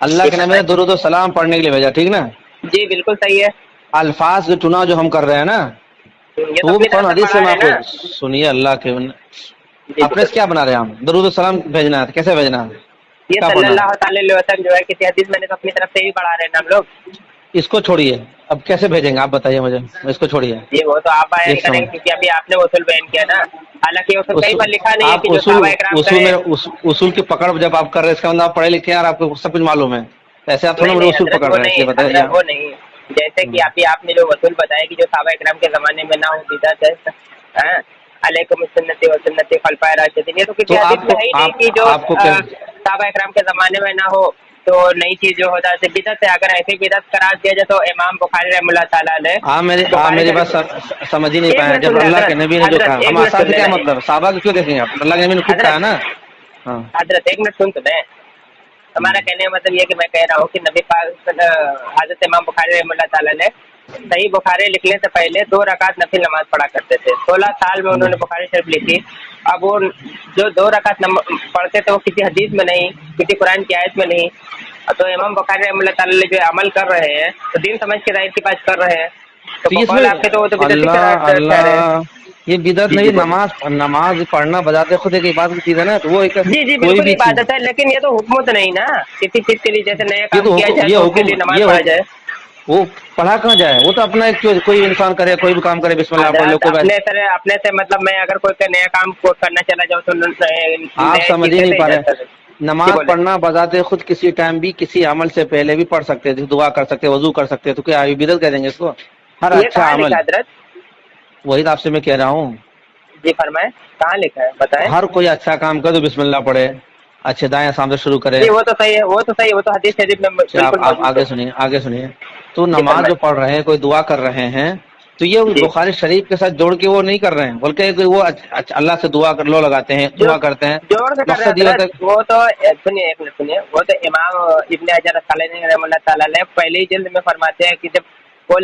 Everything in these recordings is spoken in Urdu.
اللہ جی کے نبی نے فرمائیں۔ درود و سلام پڑھنے کے لیے بھیجا، ٹھیک نا؟ جی بالکل صحیح ہے، الفاظ جو چناؤ جو ہم کر رہے ہیں نا، یہ تو تو وہ بھی اپنی قرآن طرف سے حدیث سے پڑھا رہے نا۔ ماخوذ۔ سنیے، اللہ کے جی اپنے سے بالکل، کیا بنا رہے ہیں ہم؟ درود و سلام بھیجنا ہے، کیسے بھیجنا ہے؟ یہ کیا صلی پڑھنا اللہ ہے؟ تعالی علیہ وسلم جو ہے کسی حدیث میں نے تو اپنی طرف سے ہی پڑھا رہے ہیں نا ہم لوگ۔ اس کو چھوڑیے، اب کیسے بھیجیں گے آپ بتائیے مجھے، اس کو چھوڑیے، جی وہ تو آپ یہ بیان کریں سمجھ۔ گے کیونکہ ابھی آپ نے اصول بیان کیا نا، حالانکہ اصول کہیں پر لکھا نہیں ہے آپ کہ جو اصول صحابہ اکرام اصول کرے۔ میں اصول کی پکڑ جب آپ کر رہے ہیں، اس کا مطلب آپ پڑھے لکھے ہیں اور آپ کو سب کچھ معلوم ہے، ایسے آپ تھوڑا نہیں میرے نہیں اصول حضرت پکڑ وہ رہے ہیں، اس نہیں، لیے بتائیے۔ حضرت وہ نہیں، جیسے کہ آپ نے جو اصول بتایا کہ جو صحابہ اکرام کے زمانے میں نہ ہو بدعت ہے، ہاں، علیکم سنتی و سنتی خلفائے راشدین، یہ تو کسی حدیث آپ میں کو ہے ہی نہیں آپ کہ جو آپ کو کیا؟ صحابہ اکرام کے زمانے میں نہ ہو تو نئی چیز جو ہوتا ہے بدعت ہے۔ اگر ایسی بدعت قرار دیا جائے تو امام بخاری رحمۃ اللہ تعالیٰ علیہ آپ بخاری میری بات شریف، سمجھ ہی نہیں ایک پائے، منٹ جب سن لیں اللہ کے حضرت، نبی نے جو کہا، حضرت ایک ہم منٹ آسان سن سے کیا لینا، مطلب؟ صحابہ کو کیوں دیکھیں گے آپ؟ اللہ کے نبی نے خود کہا حضرت نا۔ ہاں، حضرت ایک منٹ سن تو لیں۔ ہمارا کہنے کا مطلب یہ کہ میں کہہ رہا ہوں کہ نبی پاک حضرت امام بخاری رحمۃ اللہ تعالیٰ نے صحیح بخاری لکھنے سے پہلے 2 رکعت نفل نماز پڑھا کرتے تھے، 16 سال میں انہوں نے بخاری شریف لکھی۔ اب وہ جو 2 رکعت پڑھتے تھے وہ کسی حدیث میں نہیں، کسی قرآن کی آیت میں نہیں، تو امام بخاری رحمۃ اللہ تعالیٰ جو عمل کر رہے ہیں تو دین سمجھ کے ظاہر کی بات کر رہے ہیں، تو تو یہ اس بقول میں آپ کے تو وہ تو بدعتی قرار اللہ ٹھہرے۔ اللہ، یہ بدعت جی نہیں، جی بولے، نماز پڑھنا بذات خود ایک عبادت کی چیز ہے نا، تو وہ ایک جی جی کوئی بالکل بھی چیز، عبادت ہے، لیکن یہ تو حکمت نہیں نا کسی چیز کے لیے، جیسے نیا یہ کام تو کیا حکم، جائے تو اس کے لیے نماز پڑھا جائے۔ وہ پڑھا کہاں جائے؟ وہ تو اپنا ایک کوئی انسان کرے، کوئی بھی کام کرے، بسم اللہ پڑھ لو، حضرت کوئی بات۔ اپنے سے مطلب میں اگر کوئی نیا کام کو کرنا چلا جاؤں تو آپ نئے سمجھ چیز ہی نہیں کیسے پا ایجاد رہے، کر سکتے؟ جی نماز بولے، پڑھنا بذات خود کسی ٹائم بھی کسی عمل سے پہلے بھی پڑھ سکتے ہیں، جیسے دعا کر سکتے ہیں، وضو کر سکتے ہیں، تو کیا بدعت کہہ دیں گے اس کو؟ ہر یہ اچھا کہاں عمل، لکھا ہے حضرت؟ وہی تو آپ سے میں کہہ رہا ہوں، جی فرمائیں، کہاں لکھا ہے بتائیں؟ ہر کوئی اچھا کام کرے تو بسم اللہ پڑھے، اچھے دائیں سامنے شروع کرے۔ جی وہ تو صحیح ہے، وہ تو صحیح ہے، وہ تو حدیث شریف میں بالکل آپ موجود آگے ہو۔ سنیے، آگے سنیے، تو جی نماز جو فرمائیں، پڑھ رہے ہیں، کوئی دعا کر رہے ہیں، تو یہ جی بخاری شریف کے ساتھ جوڑ کے وہ نہیں کر رہے ہیں، بلکہ کہ وہ اللہ سے دعا کر لو لگاتے ہیں، جو دعا کرتے ہیں، جوڑ سے کر رہے ہیں مقصد یہ ہوتا حضرت، ہے۔ وہ تو سنیے ایک منٹ سنیے، وہ تو امام ابن حجر اسقلانی رحمۃ اللہ تعالیٰ علیہ پہلی جلد میں فرماتے ہیں کہ جب وہ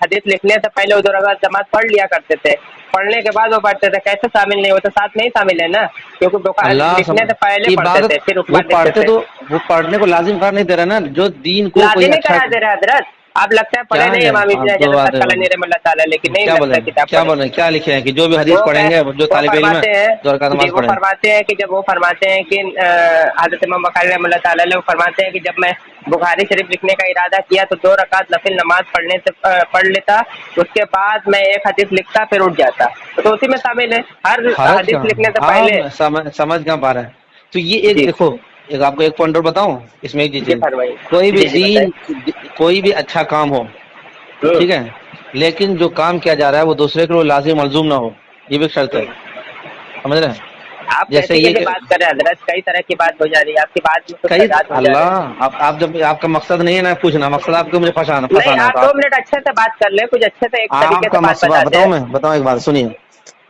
حدیث لکھنے سے پہلے وہ 2 رکعت نماز پڑھ لیا کرتے تھے، پڑھنے کے بعد وہ پڑھتے تھے، کیسے شامل نہیں؟ وہ تو ساتھ میں ہی شامل ہے نا، کیونکہ لکھنے سے پہلے پڑھتے عبادت تھے پھر اس وہ بعد لکھتے پڑھتے تھے۔ تو وہ پڑھنے کو لازم قرار نہیں دے رہا نا، جو دین کو کوئی لازمی اچھا، کرا دے رہے حضرت، آپ لگتا ہے کیا پڑھے نہیں ہے امام ابن آپ حجر تو بات ہے، اسقلانی رحمۃ اللہ تعالیٰ، لیکن نہیں کیا لگتا بولیں، ہے کتاب کیا پڑھے۔ بولیں، کیا لکھے ہیں کہ جو بھی حدیث وہ پڑھیں گے، جو وہ طالب علم ہے فرماتے ہیں، 2 رکعت جی نماز وہ پڑھیں۔ فرماتے ہیں کہ جب وہ فرماتے ہیں کہ حضرت امام بخاری رحمۃ اللہ تعالیٰ علیہ وہ فرماتے ہیں کہ جب میں بخاری شریف لکھنے کا ارادہ کیا تو 2 رکعت نفل نماز پڑھ لیتا، اس کے بعد میں ایک حدیث لکھتا پھر اٹھ جاتا، تو اسی میں شامل ہے ہر حرج حدیث کہاں؟ لکھنے سے آپ پہلے۔ سمجھ کہاں پا رہے ہیں؟ تو یہ ایک جی دیکھو، ایک آپ کو ایک پوائنٹر بتاؤں اس میں، ایک جی چیز، فرمائیے، کوئی بھی جی جی بتائیں۔ کوئی بھی اچھا کام ہو، ٹھیک ہے، لیکن جو کام کیا جا رہا ہے وہ دوسرے کے لیے لازم ملزوم نہ ہو، یہ بھی شرط ہے، سمجھ رہے ہیں؟ آپ جیسے کیسی یہ کیسی کہ بات کر رہے ہیں حضرت؟ کئی طرح کی بات ہو جا رہی ہے آپ کی بات میں، کچھ کئی تضاد ہو جا رہے ہیں۔ اللہ، آپ جب آپ کا مقصد نہیں ہے نا پوچھنا، مقصد آپ کو مجھے نہیں پھنسانا ہے، آپ تو 2 منٹ اچھے سے بات کر لیں، کچھ اچھے سے ایک طریقے آپ سے کا بات مقصد بتاتے ہیں۔ بتاؤں ایک بات سنیے،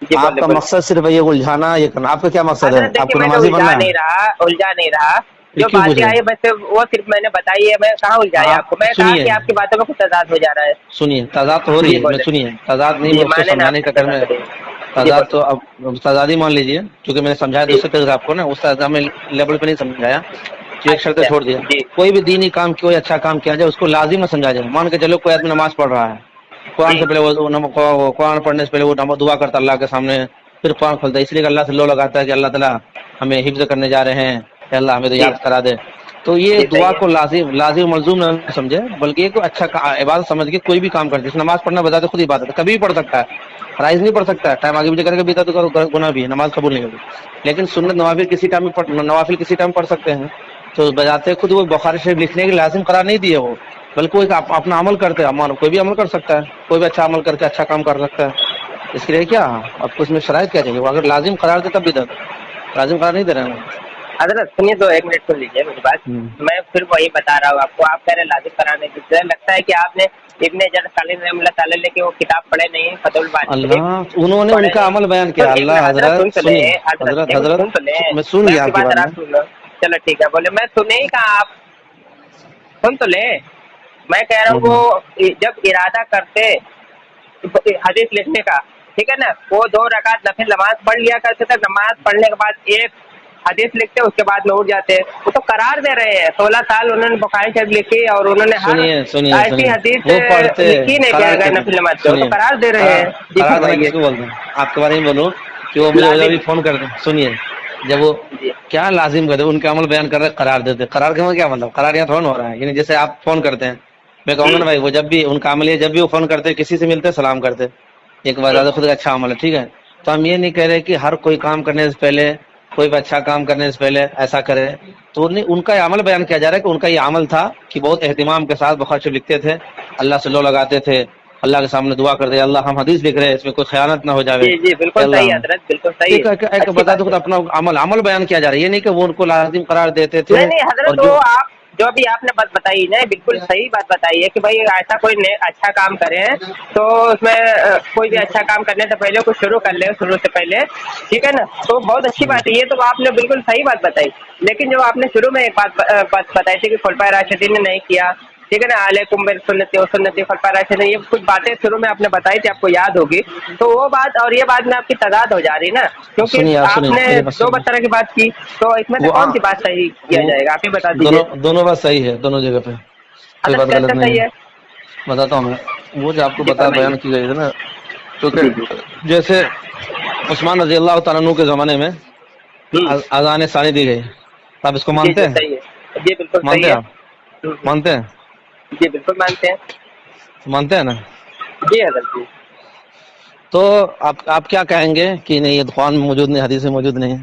جی آپ بولے کا بولے مقصد صرف یہ الجھانا، یہ کرنا، آپ کا کیا مقصد ہے؟ حضرت آپ دیکھیے کو میں نے نمازی بننا ہے؟ الجھا نہیں رہا، پھر جو کیوں پوچھ باتیں رہے آئی ہیں؟ بس وہ صرف میں نے بتائی ہے، میں کہاں الجھایا آپ کو؟ میں نے کہا سنیے کہ آپ کی باتوں میں کچھ تضاد ہو جا رہا ہے۔ سنیے، تضاد تو ہو رہی جی ہے، میں بولے، سنیے، تضاد نہیں، جی میں اس کو مانے نا سمجھانے آپ کے کی چکر میں، تضاد ہو رہی ہے۔ جی تضاد بولے، تو اب تضاد ہی مان لیجیے، کیونکہ میں نے سمجھایا جی دوسرے طریقے آپ کو نا، اس تضاد میں لیول پہ نہیں سمجھایا، تو ایک شرط اچھا چھوڑ دیا، جی کوئی بھی دینی کام کوئی اچھا کام کیا جائے اس کو لازم نہ سمجھا جائے، مان کے چلو کوئی آدمی نماز پڑھ رہا ہے، قرآن جی سے پہلے وہ قرآن پڑھنے سے پہلے وہ دعا کرتا اللہ کے سامنے، پھر قرآن کھولتا ہے، اس لیے کہ اللہ سے لو لگاتا ہے کہ اللہ تعالیٰ ہمیں حفظ کرنے جا رہے ہیں، کہ اللہ ہمیں تو جی یاد کرا دے، تو یہ جی دعا صحیح کو ہے، لازم ملزوم نہ سمجھے، بلکہ ایک اچھا عبادت سمجھ کے کوئی بھی کام کرتے، جس نماز پڑھنا بتا خود عبادت ہے، کبھی بھی پڑھ سکتا ہے، فرائض نہیں پڑھ سکتا ہے، ٹائم آگے پیچھے کر کے بھی تو گناہ بھی ہے، نماز قبول نہیں ہوگی، لیکن سنت نوافل کسی ٹائم پڑھ سکتے ہیں، تو بجاتے خود وہ بخاری شریف لکھنے کے لازم قرار نہیں دیے وہ، بلکہ وہ اپنا عمل کرتے ہیں، کوئی بھی عمل کر سکتا ہے، کوئی بھی اچھا عمل کر کے اچھا کام کر سکتا ہے، اس کے لیے کیا آپ کو اس میں شرائط کیا چاہیے؟ وہ اگر لازم قرار دے تب بھی درد، لازم قرار نہیں دے رہے ہیں حضرت سنیے تو 1 منٹ سن لیجیے میری بات، وہ۔ میں پھر وہی بتا رہا ہوں آپ کو، آپ کہہ رہے لازم کرانے کی، لگتا ہے کہ آپ نے ابن حجر اسقلانی رحمۃ اللہ تعالیٰ علیہ کی وہ کتاب پڑھے نہیں، فتح الباری شریف اللہ، انہوں نے ان پڑھے کا نہیں۔ عمل بیان تو کیا، ایک منٹ اللہ حضرت سن حضرت تو لیں، سنیے، حضرت ایک منٹ حضرت سن تو لیں، میں سن میں آپ لیا کی آپ بات میں، آرام سن لوں، چلو ٹھیک ہے بولے، میں سنے ہی کہا آپ سن تو لیں، میں کہہ رہا ہوں وہ جب ارادہ کرتے حدیث لکھنے کا، ٹھیک ہے نا، وہ 2 رکعت نفل نماز پڑھ لیا کرتے تھے، نماز پڑھنے کے بعد ایک حدیث لکھتے اس کے بعد میں اٹھ جاتے ہیں. وہ تو قرار دے رہے ہیں. 16 سال انہوں نے بخاری شریف لکھی اور انہوں نے ہر ایسی حدیث وہ پڑھتے لکھی نہیں کہ اگر نفل نماز پہ. وہ تو قرار دے رہے ہیں. جی قرار دینا فرمائیے. کس کو بولتے ہیں؟ آپ کے بارے میں بولوں کہ وہ مجھے ابھی فون کرتے ہیں. سنیے جب وہ جی کیا لازم کرتے ان کے عمل بیان کر رہے قرار دیتے. قرار کے کیا مطلب؟ قرار یہاں تھوڑا ہو رہا ہے. یعنی جیسے آپ فون کرتے ہیں میں کہوں گا نا بھائی وہ جب بھی ان کا عمل ہے جب بھی وہ فون کرتے کسی سے ملتے سلام کرتے ایک بار زیادہ خود کا اچھا عمل ہے ٹھیک ہے. تو ہم یہ نہیں کہہ رہے کہ ہر کوئی کام کرنے سے پہلے کوئی بھی اچھا کام کرنے سے پہلے ایسا کرے. تو ان کا یہ عمل بیان کیا جا رہا ہے کہ ان کا یہ عمل تھا کہ بہت اہتمام کے ساتھ بخاری شریف لکھتے تھے. اللہ سے لو لگاتے تھے. اللہ کے سامنے دعا کرتے اللہ ہم حدیث لکھ رہے ہیں اس میں کوئی خیانت نہ ہو جائے. جی جی بالکل اللہ صحیح حضرت بالکل صحیح. ایک اچھی بتا بات دو ہے. اپنا عمل بیان کیا جا رہا ہے. یہ نہیں کہ وہ ان کو لازم قرار دیتے تھے. نہیں نہیں اور حضرت وہ آپ جو بھی آپ نے بات بتائی نا بالکل صحیح بات بتائی ہے کہ بھائی ایسا کوئی اچھا کام کرے تو اس میں کوئی بھی اچھا کام کرنے سے پہلے کچھ شروع کر لے شروع سے پہلے ٹھیک ہے نا تو بہت اچھی بات ہے. یہ تو آپ نے بالکل صحیح بات بتائی. لیکن جو آپ نے شروع میں ایک بات بتائی تھی کہ خلفائے راشدین نے نہیں کیا ٹھیک ہے نا علیکم بسنتی و سنتی خلفائے راشدین یہ کچھ باتیں شروع میں آپ نے بتائی تھی آپ کو یاد ہوگی. تو وہ بات اور یہ بات میں آپ کی تضاد ہو جا رہی نا سنیے کیونکہ آپ نے میری بات دو سنیے. طرح کی بات کی تو اس میں سے کون سی بات صحیح کیا جائے گا آپ ہی بتا دیجیے. دونوں بات صحیح ہے دونوں جگہ پہ کوئی حضرت بات غلط کیسے نہیں صحیح ہے. ہے. بتاتا ہوں میں وہ جو آپ کو جی بتا فرمائیے. بیان کی گئی تھی نا جی کیونکہ جی جیسے عثمان رضی اللہ تعالیٰ عنہ کے زمانے میں اذان ثانی دی گئی. آپ اس کو جی مانتے جی ہیں؟ صحیح ہے. جی بالکل مانتے صحیح ہیں ہے. آپ مانتے ہیں جی بالکل مانتے ہیں. مانتے ہیں نا. جی حضرت جی. تو آپ کیا کہیں گے کہ نہیں یہ قرآن میں موجود نہیں حدیث میں موجود نہیں ہے.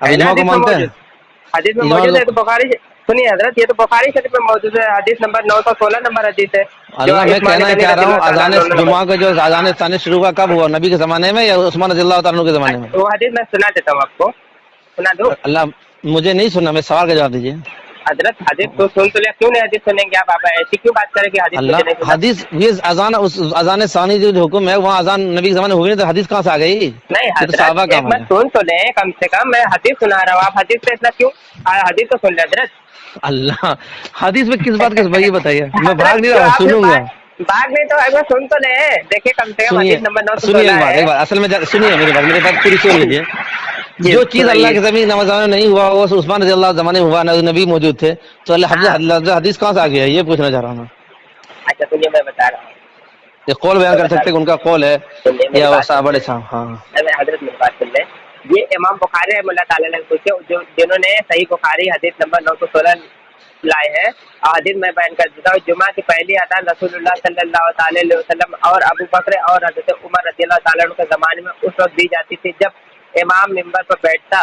آپ ہے نا اجماع کو حدیث میں مانتے ہیں؟ موجود. حدیث میں اجماع موجود ہے تو بخاری سنیے حضرت یہ تو بخاری شریف میں موجود ہے. حدیث نمبر 916 نمبر حدیث ہے جو اللہ میں عثمان کہنا غنی چاہ رضی رہا ہوں اللہ تعالیٰ اذان عنہ. جمعہ کا جو اذان ثانی شروع ہوا کب ہوا نبی کے زمانے میں یا عثمان رضی اللہ تعالیٰ عنہ کے زمانے میں؟ وہ حدیث میں سنا دیتا ہوں آپ کو. سنا دو اللہ مجھے نہیں سننا میں سوال کا جواب دیجیے. حضرت. حدیث تو سن تو لیا کیوں نہیں حدیث سنیں گے آپ ایسی کیوں بات کریں کہ حدیث مجھے نہیں اللہ سنا. حدیث یہ اذان ثانی جو حکم ہے وہاں اذان نبی کے زمانے میں ہوئی نہیں تو حدیث کہاں سے آ گئی؟ نہیں یہ تو صحابہ حضرت کا ایک عمل بات ہے. سن تو لیں کم سے کم. میں حدیث سنا رہا ہوں آپ حدیث پہ اتنا کیوں. حدیث تو سن لیں حضرت. اللہ حدیث میں کس بات کا یہ بتائیے. میں بھاگ حضرت نہیں جو رہا ہوں آپ نے سنوں گا. باغ میں تو ایک بار سن تو لیں دیکھیے کم سے کم سنیے حدیث نمبر 916 ایک ہے. بات اصل میں سنیے میری بات پوری سن لیجیے. جی جو چیز اللہ سنائیے. کے زمین زمانے میں نہیں ہوا وہ عثمان رضی اللہ زمانے میں ہوا نبی موجود تھے تو ہاں اللہ حدیث کہاں سے آ گیا ہے یہ پوچھنا چاہ رہا ہوں میں. اچھا سنیے میں بتا رہا ہوں. یہ قول بیان میں کر بتا سکتے رہا کہ ان کا قول ہے ہوں سنیے میری یا بات سن بڑے لیں. صاحب. ہاں حضرت میری بات سن لیں. یہ امام بخاری رحمۃ اللہ تعالیٰ نے پوچھے جنہوں نے صحیح بخاری حدیث نمبر 916 لائے ہیں. حدیث میں بیان کر دیتا ہوں. جمعہ کی پہلی اذان رسول اللہ صلی اللہ تعالی علیہ وسلم اور ابو بکر اور حضرت عمر رضی اللہ تعالیٰ عنہ کے زمانے میں اس وقت دی جاتی تھی جب امام ممبر پر بیٹھتا.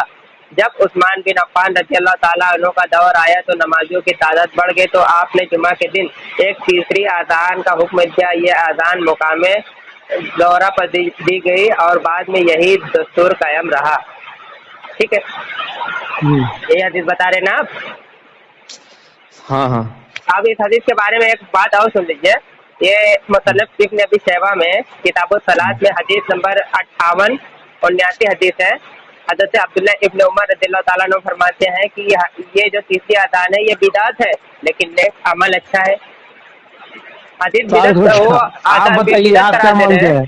جب عثمان بن عفان رضی اللہ تعالیٰ عنہ کا دور آیا تو نمازیوں کی تعداد بڑھ گئی تو آپ نے جمعہ کے دن ایک تیسری اذان کا حکم دیا. یہ اذان مقام دورہ پر دی گئی اور بعد میں یہی دستور قائم رہا. ٹھیک ہے یہ حدیث بتا رہے نا آپ. ہاں ہاں اب اس حدیث کے بارے میں ایک بات اور سن لیجیے. یہ مصنف ابن ابی شیبہ میں کتاب الصلاۃ میں حدیث نمبر 58 اور 89 حدیث ہے. حضرت عبداللہ ابن عمر رضی اللہ تعالیٰ عنہ فرماتے ہیں کہ یہ جو تیسری اذان ہے یہ بدعت ہے لیکن نیک عمل اچھا ہے. حدیث بدعت وہ آپ بتائیے بدعت آپ کیا قرار دے رہے مانتے ہیں. ہیں.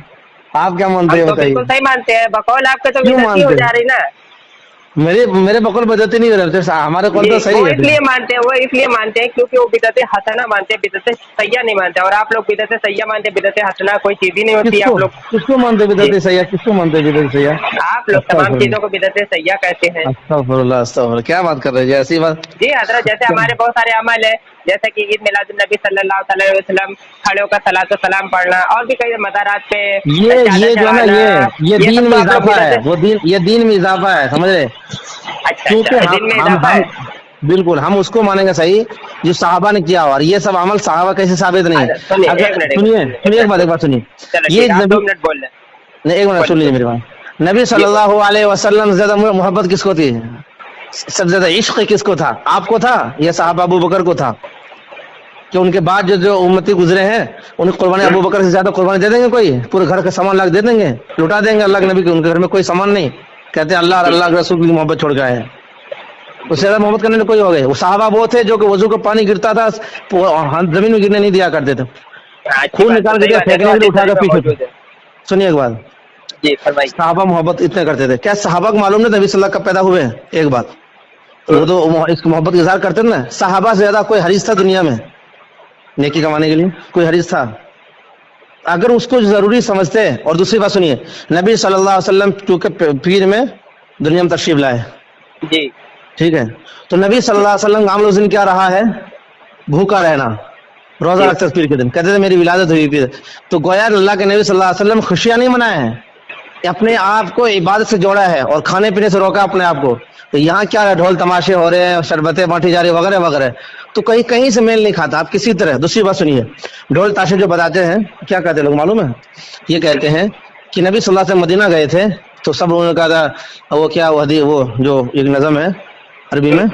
آپ کیا مانتے ہم ہیں تو بتائیے. بالکل صحیح مانتے ہیں. بقول آپ کے تو کیوں بدعت ہی ہو مانتے جا ہیں؟ رہی نا. میرے بقول بدعتی نہیں ہو رہا ہمارے قول جی تو وہ صحیح اس ہے. لیے مانتے ہیں کیونکہ وہ بدعت حسنہ مانتے ہیں بدعت سیاح نہیں مانتے. اور آپ لوگ بدعت سیاح مانتے ہیں. بدعت حسنہ کوئی چیز ہی نہیں ہوتی ہے. آپ لوگ کس کو مانتے جی بدعت سیاح کس کو مانتے بدعت سیاح. آپ لوگ تمام چیزوں کو بدعت سیاح کہتے ہیں. استغفر اللہ استغفر اللہ کیا بات کر رہے ہیں ایسی بات. جی حضرت جیسے ہمارے بہت سارے عمل ہیں جیسے کہ عید میلاد النبی صلی اللہ تعالی علیہ وسلم کھڑے ہو کر صلاۃ و سلام پڑھنا اور بھی کئی مزارات پہ چادر یہ جو ہے نا چڑھانا یہ یہ دین سب تو میں آپ لوگ اضافہ بدعت. ہے یہ دین میں اضافہ ہے سمجھ رہے. اچھا کیونکہ دن میں ہم اضافہ ہم ہے. بالکل ہم اس کو مانیں گے صحیح جو صحابہ نے کیا اور یہ سب عمل صحابہ کیسے ثابت نہیں. سنیے اگر ایک منٹ سنیے ایک بات سنیے. چلو یہ ٹھیک ہے آپ 2 نبی منٹ بول لیں. نہیں ایک منٹ سن لیجیے میری بات. نبی صلی جی اللہ علیہ وسلم زیادہ محبت کس کو تھی. سب سے زیادہ عشق کس کو تھا. آپ کو تھا یا صحابہ ابو بکر کو تھا. کہ ان کے بعد جو امتی گزرے ہیں ان کی قربانی ابو بکر سے زیادہ قربانی دے دیں گے. کوئی پورے گھر کا سامان لا دے دیں گے لٹا دیں گے اللہ کے نبی کے. ان کے گھر میں کوئی سامان نہیں. کہتے ہیں اللہ اور اللہ کے رسول کی محبت چھوڑ گئے ہیں. اس سے زیادہ محبت کرنے کوئی ہو گئے. وہ صحابہ وہ تھے جو کہ وضو کا پانی گرتا تھا زمین میں گرنے نہیں دیا کرتے تھے. اچھی خون بات ہے نکال کے صحیح دیا بات ہے. تو پھینکنے کے لیے حدیث اٹھا شریف کر میں پیچھے. موجود ہے. سنیے ایک بات جی فرمائیے. صحابہ محبت اتنے کرتے تھے. کیا صحابہ کو معلوم نہیں نبی صلی اللہ کب پیدا ہوئے؟ ایک بات وہ تو اس کو محبت کا اظہار کرتے تھے نا. صحابہ سے زیادہ کوئی حریص تھا دنیا میں نیکی کمانے کے لیے؟ کوئی حریص تھا؟ اگر اس کو ضروری سمجھتے. اور دوسری بات سنیے, نبی صلی اللہ علیہ وسلم چونکہ پیر میں دنیا میں تشریف لائے, جی ٹھیک ہے, تو نبی صلی اللہ علیہ وسلم کا عمل اس دن کیا رہا ہے؟ بھوکا رہنا, روزہ جی رکھتے پیر کے دن, کہتے تھے میری ولادت ہوئی پیر. تو گویا اللہ کے نبی صلی اللہ علیہ وسلم خوشیاں نہیں منائے ہیں, اپنے آپ کو عبادت سے جوڑا ہے اور کھانے پینے سے روکا اپنے آپ کو. تو یہاں کیا ہے, ڈھول تماشے ہو رہے ہیں, شربتیں بانٹی جا رہی وغیرہ وغیرہ, تو کہیں کہیں سے میل نہیں کھاتا آپ کسی طرح. دوسری بات سنیے, ڈھول تاشے جو بتاتے ہیں کیا کہتے ہیں لوگ معلوم ہے؟ یہ کہتے ہیں کہ نبی صلی اللہ علیہ وسلم مدینہ گئے تھے تو سب لوگوں نے کہا تھا وہ کیا وہ جو ایک نظم ہے عربی میں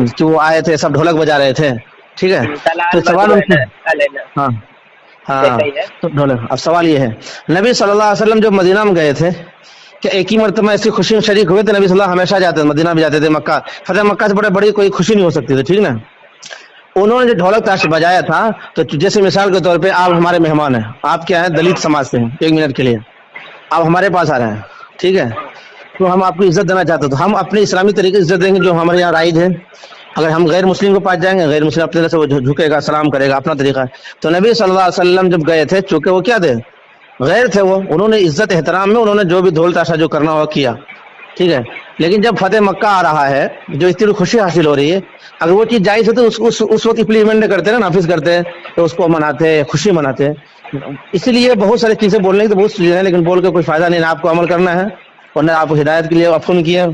کہ وہ آئے تھے سب ڈھولک بجا رہے تھے, ٹھیک ہے. تو تلال سوال ان سے, علینا ہاں ہاں, صحیح ہے. تو ڈھولک. اب سوال یہ ہے, نبی صلی اللہ علیہ وسلم جب مدینہ میں گئے تھے کیا ایک ہی مرتبہ ایسی خوشی میں شریک ہوئے تھے؟ نبی صلی اللہ ہمیشہ جاتے تھے, مدینہ بھی جاتے تھے, مکہ فتح مکہ سے بڑی کوئی خوشی نہیں ہو سکتی تھی, ٹھیک نا. انہوں نے جو ڈھولک تاش بجایا تھا, تو جیسے مثال کے طور پہ آپ ہمارے مہمان ہیں, آپ کیا ہیں دلت سماج سے ہیں, ایک منٹ کے لیے آپ ہمارے پاس آ رہے ہیں, ٹھیک ہے, تو ہم آپ کو عزت دینا چاہتے ہیں, تو ہم اپنے اسلامی طریقے سے عزت دیں گے جو ہمارے یہاں رائج ہے. اگر ہم غیر مسلم کے پاس جائیں گے, غیر مسلم اپنے طرح سے وہ جھکے گا, سلام کرے گا, اپنا طریقہ ہے. تو نبی صلی اللہ علیہ وسلم جب گئے تھے, چونکہ وہ کیا تھے, غیر تھے, وہ انہوں نے عزت احترام میں انہوں نے جو بھی ڈھول تاشا جو کرنا ہوا کیا, ٹھیک ہے. لیکن جب فتح مکہ آ رہا ہے, جو اتنی خوشی حاصل ہو رہی ہے, اگر وہ چیز جائز ہے تو اس وقت امپلیمنٹ کرتے ہیں نا, نافذ کرتے ہیں, تو اس کو مناتے ہیں, خوشی مناتے ہیں. اسی لیے بہت ساری چیزیں بولنے کی تو بہت چیزیں ہیں, لیکن بول کے کوئی فائدہ نہیں, نہ آپ کو عمل کرنا ہے اور نہ آپ کو ہدایت کے لیے فون کیے.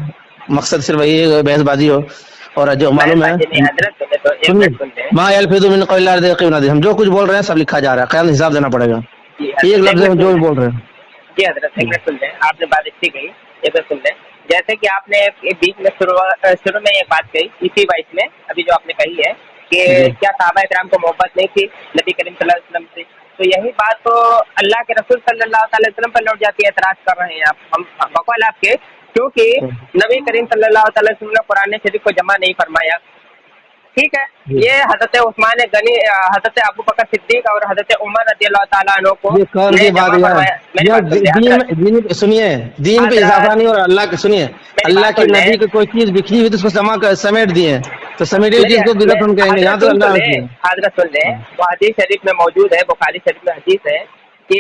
مقصد صرف یہی بحث بازی ہو. اور جو معلوم ہے, نہیں حضرت تو ایک سنیے, منٹ سنتے ہیں. ما یلفظ من قول الا لدیہ رقیب عتید, ہم جو کچھ بول رہے ہیں سب لکھا جا رہا ہے, قیامت حساب دینا پڑے گا. جی ایک حضرت لفظ ہے جو بھی بول رہے ہیں. جی حضرت ایک منٹ سن لیں, آپ نے بات اچھی کہی, ایک منٹ سن لیں. جیسے کہ آپ نے بیچ میں شروع میں ایک بات کہی, اسی بائٹ میں ابھی جو آپ نے کہی ہے کہ جی کیا صحابہ کرام کو محبت نہیں تھی نبی کریم صلی اللہ علیہ وسلم سے, تو یہی بات تو اللہ کے رسول صلی اللہ علیہ وسلم پر لوٹ جاتی ہے. اعتراض کر رہے ہیں آپ, ہم بقول آپ کے, کیونکہ نبی کریم صلی اللہ علیہ وسلم نے قرآن شریف کو جمع نہیں فرمایا, ٹھیک ہے. یہ حضرت عثمان غنی, حضرت ابو بکر صدیق اور حضرت عمر رضی اللہ تعالیٰ عنہ کو یہ کون کی بات فرمایا. میری بات سن لیں دین سنیے, دین پہ اضافہ نہیں, اور اللہ کے سنیے, اللہ کے نبی کی کوئی چیز بکھری ہوئی تو اس کو جمع کر سمیٹ دیے, تو سمیٹی ہوئی چیز کو بدعت ہم کہیں گے, یہاں تو اللہ کی ہے. حضرت سن لیں, وہ حدیث شریف میں موجود ہے, بخاری شریف میں حدیث ہے کہ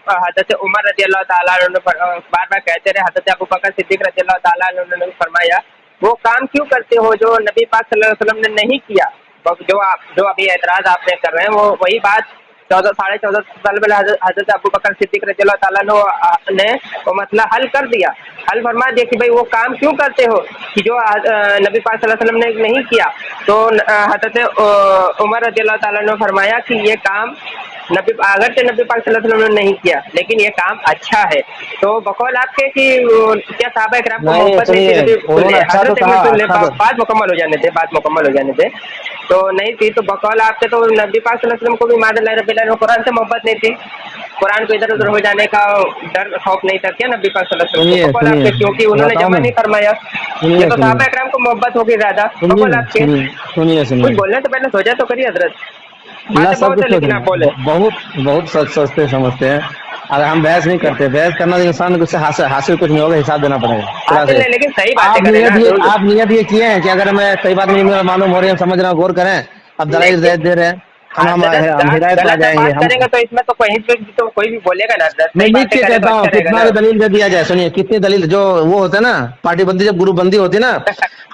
حضرت عمر رضی اللہ تعالیٰ عنہ بار بار کہتے رہے, حضرت ابو بکر صدیق رضی اللہ تعالیٰ عنہ نے فرمایا وہ کام کیوں کرتے ہو جو نبی پاک صلی اللہ علیہ وسلم نے نہیں کیا. جو ابھی اعتراض آپ نے کر رہے ہیں وہ وہی بات 14 سال پہلے حضرت ابو بکر صدیق رضی اللہ تعالیٰ نے وہ مسئلہ حل کر دیا, حل فرما دیا کہ بھائی وہ کام کیوں کرتے ہو کہ جو نبی پاک صلی اللہ علیہ وسلم نے نہیں کیا. تو حضرت عمر رضی اللہ تعالیٰ نے فرمایا کہ یہ کام اگرچہ نبی پاک صلی اللہ علیہ وسلم نے نہیں کیا لیکن یہ کام اچھا ہے. تو بقول آپ کے کہ کیا صحابہ کرام کو محبت نہیں تھی, حضرت بات مکمل ہو جانے تھے, تو نہیں تھی. تو بقول آپ کے تو نبی پاک صلی اللہ علیہ وسلم کو بھی ماد اللہ رب العالمین قرآن سے محبت نہیں تھی, قرآن کو ادھر ادھر ہو جانے کا ڈر خوف نہیں تھا کیا نبی پاک صلی اللہ علیہ وسلم کو؟ بقول آپ کے کیونکہ انہوں نے جمع نہیں فرمایا, یہ تو صحابہ کرام کو محبت ہوگی زیادہ. بقول آپ کے کچھ بولنے سے پہلے سوچا تو کریے حضرت, بہت سوچتے سمجھتے ہیں. اگر ہم بحث نہیں کرتے, بحث کرنا انسان کو حاصل کچھ نہیں ہوگا, حساب دینا پڑے گا. لیکن صحیح بات آپ نیت یہ کیے ہیں کہ اگر میں صحیح بات نہیں معلوم ہو رہی ہے, سمجھ رہا ہوں, غور کریں, اب دلائل دے رہے ہیں, ہم ہدایت پہ آ جائیں گے. کریں گے تو اس میں تو کوئی بھی بولے گا نا. میں لکھ کے کہتا ہوں کتنا بھی دلیل دے دیا جائے. سنیے, کتنی دلیل جو وہ ہوتا ہے نا پارٹی بندی, جب گروپ بندی ہوتی ہے نا,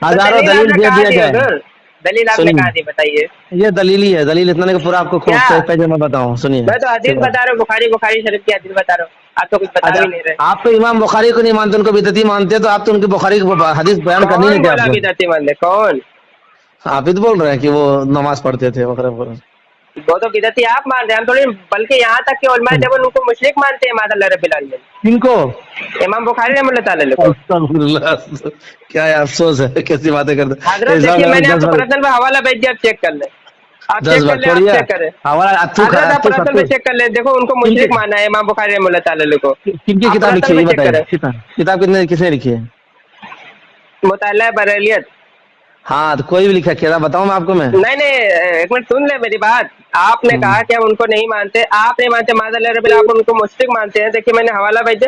ہزاروں دلیل دے دیا جائے. دلیل آپ نے کہا دی بتائیے. یہ دلیل ہی ہے, دلیل اتنا نہیں کہ پورا آپ کو پیج میں بتاؤں. سنیے, میں تو حدیث بتا رہا ہوں, بخاری شریف کی حدیث بتا رہا ہوں, آپ تو کچھ بتا بھی نہیں رہے. آپ تو امام بخاری کو نہیں مانتے, ان کو بدعتی مانتے, تو آپ تو ان کی بخاری کی حدیث بیان کرنی نہیں تھی. بدعتی مانتے کون؟ آپ ہی تو بول رہے ہیں کہ وہ نماز پڑھتے تھے وغیرہ وغیرہ. وہ تو بدعتی آپ مانتے ہیں, ہم تھوڑی, بلکہ یہاں تک کہ علماء جب ان کو مشرک مانتے ہیں ماد اللہ رب العالمین. ان کو امام بخاری رحمۃ اللہ تعالی کو. کیا افسوس ہے, کیسی باتیں کرتے ہیں حضرت. دیکھیے میں نے آپ کو پرسنل میں حوالہ بھیج دیا, آپ چیک کر لیں, آپ چیک کر لیں, آپ چیک کریں, آپ پرسنل میں چیک کر لیں. دیکھو ان کو مشرک مانا ہے امام بخاری رحمۃ اللہ تعالی کو. کن کی کتاب لکھی ہے بتائیے, کتاب کس نے لکھی ہے؟ مطالعہ بریلیت. ہاں تو کوئی بھی لکھا کیا بتاؤں میں آپ کو. میں نہیں ایک منٹ سن لیں میری بات. آپ نے کہا کہ ہم ان کو نہیں مانتے, آپ نہیں مانتے, ماذ اللہ رب العالمین ان کو مشرک مانتے ہیں. دیکھیے میں نے حوالہ بھیجا,